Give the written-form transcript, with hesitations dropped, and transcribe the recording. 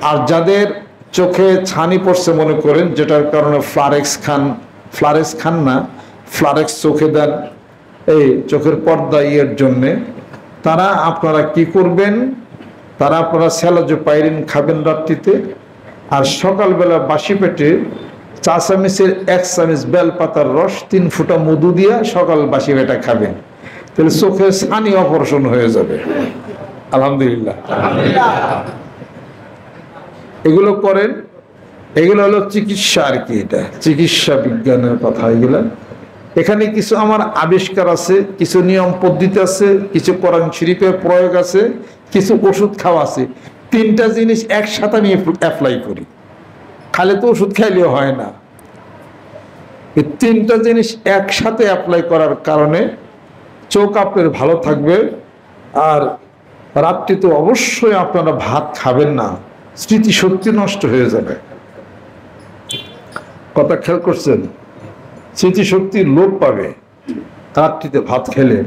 আর যাদের চোখে ছানি পড়ছে মনে করেন, যেটার কারণে ফ্লারেক্স খান না, ফ্লারেক্স চোখে দেন এই চোখের পর্দা ইয়ের জন্যে, তারা আপনারা কি করবেন, তারা আপনারা স্যালোজোপাইরিন খাবেন রাত্রিতে, আর সকালবেলা বাসি পেটে 4 চামচের 1 চামচ বেলপাতার রস 3 ফুটা মধু দিয়া সকাল বাসি পেটে খাবেন, তাহলে চোখের ছানি অপারেশন হয়ে যাবে। আলহামদুলিল্লাহ। এগুলো করেন, এগুলো হলো চিকিৎসা আর কি, এটা চিকিৎসা বিজ্ঞানের কথা। এগুলা এখানে কিছু আমার আবিষ্কার আছে, কিছু নিয়ম পদ্ধতি আছে, কিছু কোরআন শরীফের প্রয়োগ আছে, কিছু ওষুধ খাওয়া আছে। 3টা জিনিস একসাথে আমি অ্যাপ্লাই করি, খালি তো ওষুধ খাইলেও হয় না। এই 3টা জিনিস একসাথে অ্যাপ্লাই করার কারণে চোখ আপনার ভালো থাকবে। আর রাত্রি তো অবশ্যই আপনারা ভাত খাবেন না, স্মৃতিশক্তি নষ্ট হয়ে যাবে। কথা খেয়াল করছেন? স্মৃতিশক্তি লোপ পাবে রাত্রিতে ভাত খেলে।